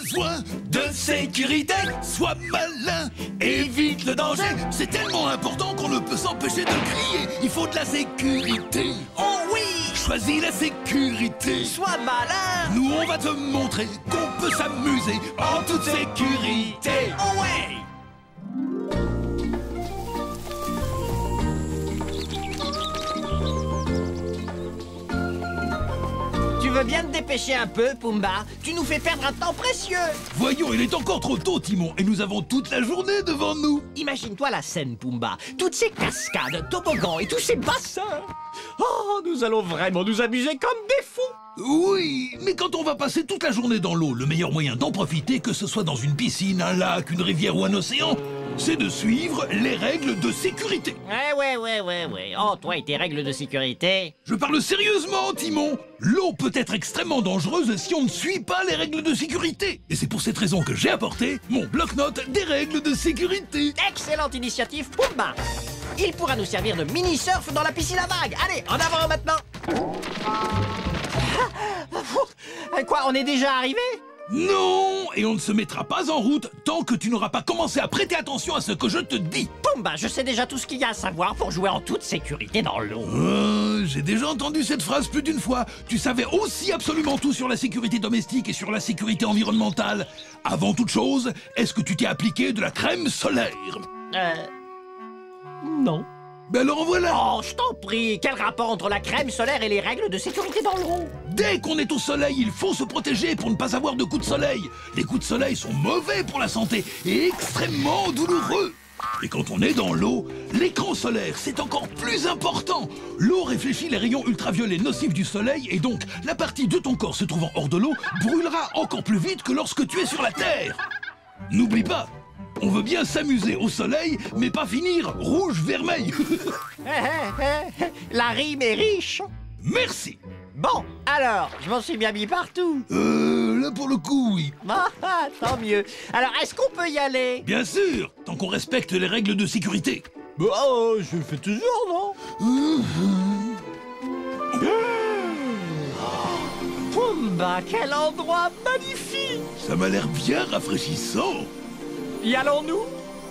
besoin de sécurité. Sois malin, évite le danger. C'est tellement important qu'on ne peut s'empêcher de crier. Il faut de la sécurité. Oh oui! Choisis la sécurité. Sois malin! Nous, on va te montrer qu'on peut s'amuser en toute sécurité. Oh ouais! Tu veux bien te dépêcher un peu, Pumba? Tu nous fais perdre un temps précieux! Voyons, il est encore trop tôt, Timon, et nous avons toute la journée devant nous. Imagine-toi la scène, Pumba. Toutes ces cascades, toboggans et tous ces bassins. Oh, nous allons vraiment nous amuser comme des fous. Oui, mais quand on va passer toute la journée dans l'eau, le meilleur moyen d'en profiter, que ce soit dans une piscine, un lac, une rivière ou un océan, c'est de suivre les règles de sécurité. Ouais. Oh, toi et tes règles de sécurité. Je parle sérieusement, Timon. L'eau peut être extrêmement dangereuse si on ne suit pas les règles de sécurité. Et c'est pour cette raison que j'ai apporté mon bloc-notes des règles de sécurité. Excellente initiative, Pumba. Il pourra nous servir de mini-surf dans la piscine à vagues. Allez, en avant maintenant. Quoi, on est déjà arrivé? Non, et on ne se mettra pas en route tant que tu n'auras pas commencé à prêter attention à ce que je te dis. Pumba, je sais déjà tout ce qu'il y a à savoir pour jouer en toute sécurité dans l'eau. J'ai déjà entendu cette phrase plus d'une fois. Tu savais aussi absolument tout sur la sécurité domestique et sur la sécurité environnementale. Avant toute chose, est-ce que tu t'es appliqué de la crème solaire? Non. Ben alors en voilà. Oh, je t'en prie, quel rapport entre la crème solaire et les règles de sécurité dans l'eau? Dès qu'on est au soleil, il faut se protéger pour ne pas avoir de coups de soleil. Les coups de soleil sont mauvais pour la santé et extrêmement douloureux. Et quand on est dans l'eau, l'écran solaire, c'est encore plus important. L'eau réfléchit les rayons ultraviolets nocifs du soleil et donc la partie de ton corps se trouvant hors de l'eau brûlera encore plus vite que lorsque tu es sur la Terre. N'oublie pas, on veut bien s'amuser au soleil, mais pas finir rouge-vermeil. La rime est riche. Merci. Bon, alors, je m'en suis bien mis partout. Là pour le coup, oui. Ah, tant mieux. Alors, est-ce qu'on peut y aller? Bien sûr, tant qu'on respecte les règles de sécurité. Oh, je le fais toujours, non? Pumba, quel endroit magnifique! Ça m'a l'air bien rafraîchissant. Y allons-nous?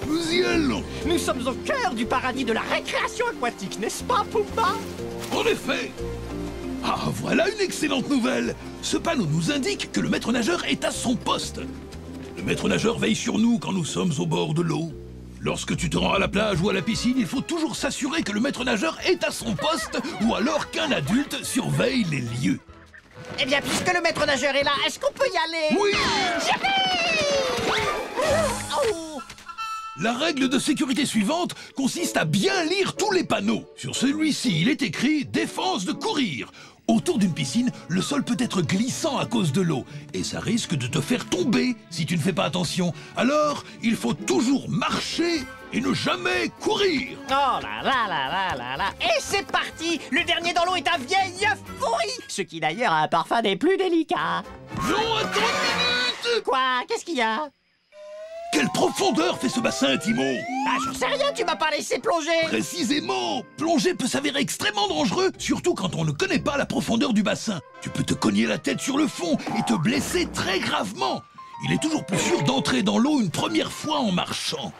Nous y allons. Nous sommes au cœur du paradis de la récréation aquatique, n'est-ce pas, Pumba? En effet. Ah, voilà une excellente nouvelle. Ce panneau nous indique que le maître nageur est à son poste. Le maître nageur veille sur nous quand nous sommes au bord de l'eau. Lorsque tu te rends à la plage ou à la piscine, il faut toujours s'assurer que le maître nageur est à son poste ou alors qu'un adulte surveille les lieux. Eh bien, puisque le maître nageur est là, est-ce qu'on peut y aller? Oui! Oh! La règle de sécurité suivante consiste à bien lire tous les panneaux. Sur celui-ci, il est écrit « Défense de courir ». Autour d'une piscine, le sol peut être glissant à cause de l'eau. Et ça risque de te faire tomber si tu ne fais pas attention. Alors, il faut toujours marcher et ne jamais courir. Oh là là là là là là. Et c'est parti! Le dernier dans l'eau est un vieil œuf pourri! Ce qui d'ailleurs a un parfum des plus délicats. Non, attends une minute! Quoi? Qu'est-ce qu'il y a? Quelle profondeur fait ce bassin, Timon? Ah, j'en sais rien, tu m'as pas laissé plonger! Précisément! Plonger peut s'avérer extrêmement dangereux, surtout quand on ne connaît pas la profondeur du bassin. Tu peux te cogner la tête sur le fond et te blesser très gravement. Il est toujours plus sûr d'entrer dans l'eau une première fois en marchant.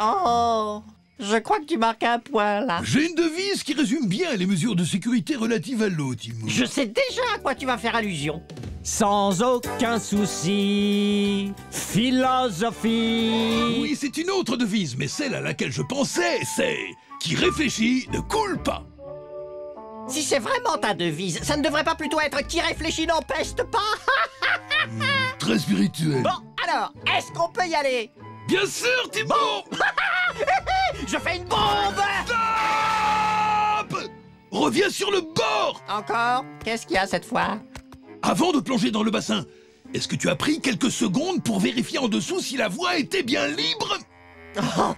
Oh, je crois que tu marques un point, là. J'ai une devise qui résume bien les mesures de sécurité relatives à l'eau, Timon. Je sais déjà à quoi tu vas faire allusion. Sans aucun souci, philosophie. Oui, c'est une autre devise, mais celle à laquelle je pensais, c'est « Qui réfléchit ne coule pas ». Si c'est vraiment ta devise, ça ne devrait pas plutôt être « Qui réfléchit n'empeste pas » Très spirituel. Bon, alors, est-ce qu'on peut y aller? Bien sûr, Timon. Je fais une bombe! Stop! Reviens sur le bord! Encore? Qu'est-ce qu'il y a cette fois? Avant de plonger dans le bassin, est-ce que tu as pris quelques secondes pour vérifier en dessous si la voie était bien libre? Oh,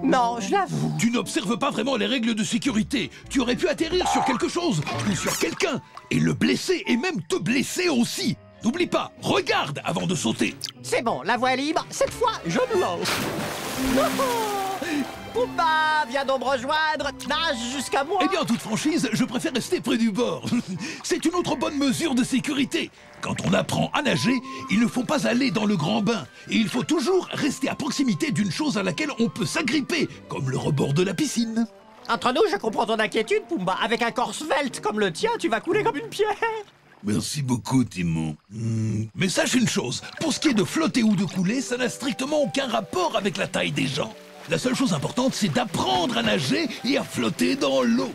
non, je l'avoue. Tu n'observes pas vraiment les règles de sécurité. Tu aurais pu atterrir sur quelque chose ou sur quelqu'un et le blesser et même te blesser aussi. N'oublie pas, regarde avant de sauter. C'est bon, la voie est libre. Cette fois, je me lance. Pumba, viens donc me rejoindre. Nage jusqu'à moi. Eh bien, en toute franchise, je préfère rester près du bord. C'est une autre bonne mesure de sécurité. Quand on apprend à nager, il ne faut pas aller dans le grand bain. Et il faut toujours rester à proximité d'une chose à laquelle on peut s'agripper, comme le rebord de la piscine. Entre nous, je comprends ton inquiétude, Pumba. Avec un corps svelte comme le tien, tu vas couler comme une pierre. Merci beaucoup, Timon. Mais sache une chose, pour ce qui est de flotter ou de couler, ça n'a strictement aucun rapport avec la taille des gens. La seule chose importante, c'est d'apprendre à nager et à flotter dans l'eau.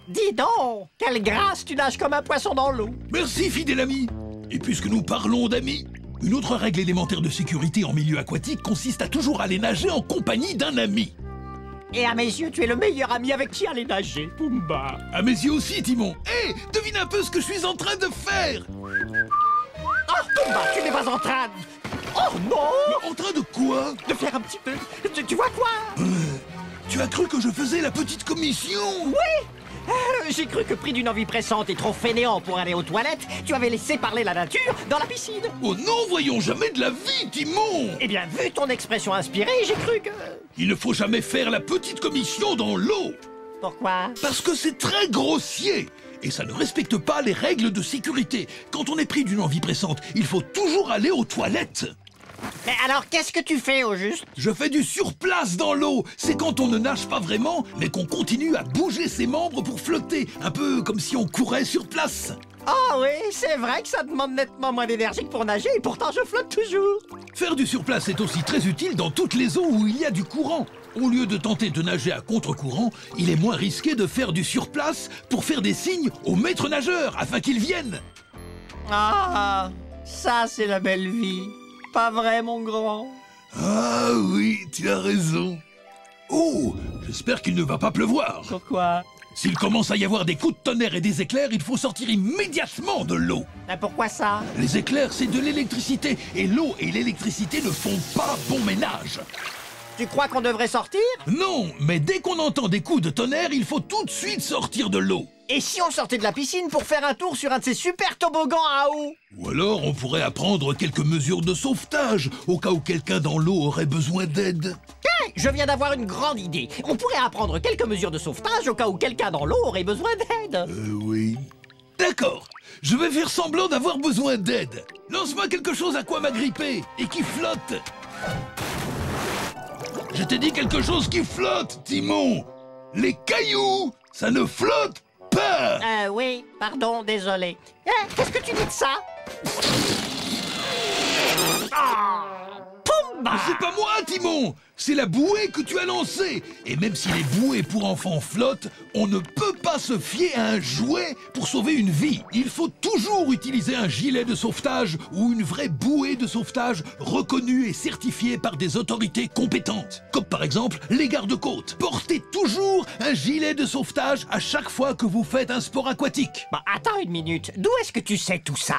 Dis donc, quelle grâce, tu nages comme un poisson dans l'eau. Merci, fidèle ami. Et puisque nous parlons d'amis, une autre règle élémentaire de sécurité en milieu aquatique consiste à toujours aller nager en compagnie d'un ami. Et à mes yeux, tu es le meilleur ami avec qui aller nager, Pumba. À mes yeux aussi, Timon. Hé, devine un peu ce que je suis en train de faire. Oh, Pumba, tu n'es pas en train de... Oh non! En train de quoi? De faire un petit peu... Tu vois quoi? Tu as cru que je faisais la petite commission? Oui! J'ai cru que pris d'une envie pressante et trop fainéant pour aller aux toilettes, tu avais laissé parler la nature dans la piscine. Oh non, voyons jamais de la vie, Timon! Eh bien, vu ton expression inspirée, j'ai cru que... Il ne faut jamais faire la petite commission dans l'eau. Pourquoi? Parce que c'est très grossier. Et ça ne respecte pas les règles de sécurité. Quand on est pris d'une envie pressante, il faut toujours aller aux toilettes. Mais alors, qu'est-ce que tu fais au juste? Je fais du surplace dans l'eau. C'est quand on ne nage pas vraiment, mais qu'on continue à bouger ses membres pour flotter. Un peu comme si on courait sur place. Ah oui, c'est vrai que ça demande nettement moins d'énergie que pour nager, et pourtant je flotte toujours. Faire du surplace est aussi très utile dans toutes les eaux où il y a du courant. Au lieu de tenter de nager à contre-courant, il est moins risqué de faire du surplace pour faire des signes aux maîtres nageurs afin qu'ils viennent. Ah, ça c'est la belle vie. Pas vrai, mon grand? Ah oui, tu as raison. Oh, j'espère qu'il ne va pas pleuvoir. Pourquoi? S'il commence à y avoir des coups de tonnerre et des éclairs, il faut sortir immédiatement de l'eau. Pourquoi ça? Les éclairs, c'est de l'électricité. Et l'eau et l'électricité ne font pas bon ménage. Tu crois qu'on devrait sortir? Non, mais dès qu'on entend des coups de tonnerre, il faut tout de suite sortir de l'eau. Et si on sortait de la piscine pour faire un tour sur un de ces super toboggans à eau? Ou alors on pourrait apprendre quelques mesures de sauvetage, au cas où quelqu'un dans l'eau aurait besoin d'aide. Hey, je viens d'avoir une grande idée. On pourrait apprendre quelques mesures de sauvetage au cas où quelqu'un dans l'eau aurait besoin d'aide. Oui. D'accord, je vais faire semblant d'avoir besoin d'aide. Lance-moi quelque chose à quoi m'agripper et qui flotte. Je t'ai dit quelque chose qui flotte, Timon. Les cailloux, ça ne flotte pas. Oui, pardon, désolé. Qu'est-ce que tu dis de ça? Pumba! C'est pas moi, Timon. C'est la bouée que tu as lancée. Et même si les bouées pour enfants flottent, on ne peut pas se fier à un jouet pour sauver une vie. Il faut toujours utiliser un gilet de sauvetage ou une vraie bouée de sauvetage reconnue et certifiée par des autorités compétentes. Comme par exemple les gardes-côtes. Portez toujours un gilet de sauvetage à chaque fois que vous faites un sport aquatique. Bah, attends une minute. D'où est-ce que tu sais tout ça?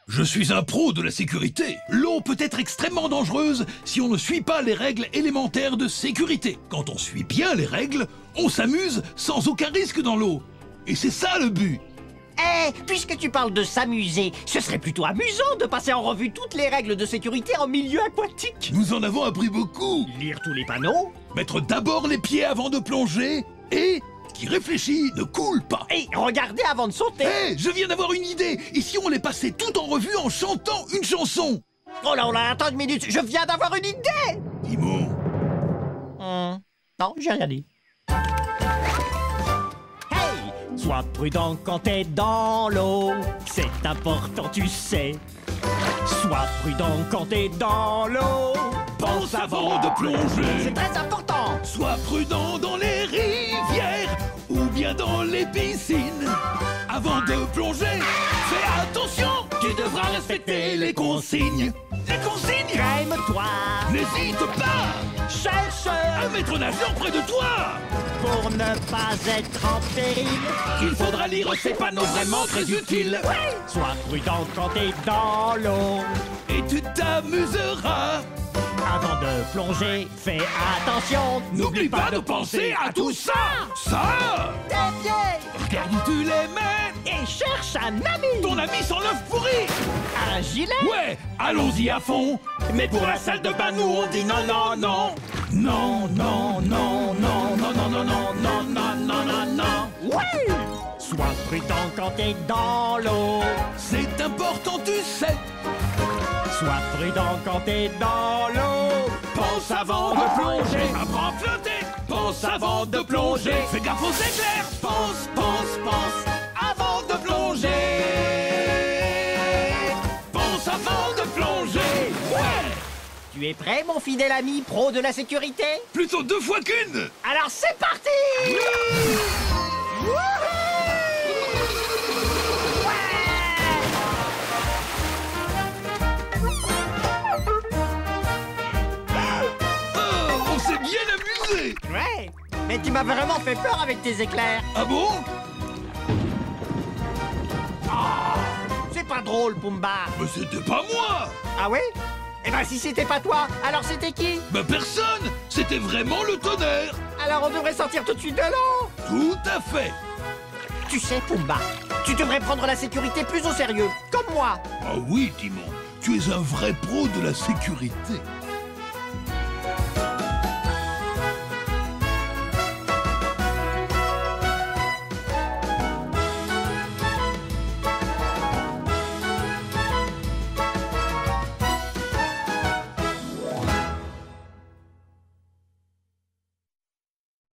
Je suis un pro de la sécurité. L'eau peut être extrêmement dangereuse si on ne suit pas les règles élémentaires de sécurité. Quand on suit bien les règles, on s'amuse sans aucun risque dans l'eau. Et c'est ça le but. Puisque tu parles de s'amuser, ce serait plutôt amusant de passer en revue toutes les règles de sécurité en milieu aquatique. Nous en avons appris beaucoup. Lire tous les panneaux. Mettre d'abord les pieds avant de plonger et... qui réfléchit ne coule pas. Et regardez avant de sauter. Je viens d'avoir une idée. Et si on les passait tout en revue en chantant une chanson? Oh là, attends une minute, je viens d'avoir une idée. Timon. Non, j'ai rien dit. Hey, sois prudent quand t'es dans l'eau, c'est important, tu sais. Sois prudent quand t'es dans l'eau. Pense avant de plonger. C'est très important. Sois prudent dans les rivières ou bien dans les piscines. Avant de plonger, fais attention. Tu devras respecter les consignes. Les consignes. Calme-toi. N'hésite pas. Cherche un maître nageur près de toi. Pour ne pas être en péril. Il faudra lire ces panneaux vraiment très utiles. Sois prudent quand t'es dans l'eau. Et tu t'amuseras Avant de plonger, fais attention. N'oublie pas de penser à tout ça. Ça. Tes pieds. Regarde où tu les mets. Et cherche un ami. Ton ami sans l'œuf pourri. Un gilet. Ouais, allons-y à fond. Mais pour la salle de bain, nous on dit non, non, non. Non, non, non, non, non, non, non, non, non, non, non, non, non. Oui. Sois prudent quand t'es dans l'eau. C'est important, tu sais. Sois prudent quand t'es dans l'eau. Pense avant de plonger. Apprends à flotter. Pense avant de plonger. Fais gaffe aux éclairs. Pense, pense, pense avant de plonger. Pense avant de plonger. Ouais. Tu es prêt, mon fidèle ami pro de la sécurité? Plutôt 2 fois qu'une. Alors c'est parti! Oh, on s'est bien amusé. Ouais, mais tu m'as vraiment fait peur avec tes éclairs. Ah bon? C'est pas drôle, Pumba. Mais c'était pas moi. Ah ouais? Eh ben si c'était pas toi, alors c'était qui? Bah personne. C'était vraiment le tonnerre. Alors on devrait sortir tout de suite de l'eau. Tout à fait. Tu sais, Pumba, tu devrais prendre la sécurité plus au sérieux, comme moi. Ah oui, Timon. Tu es un vrai pro de la sécurité.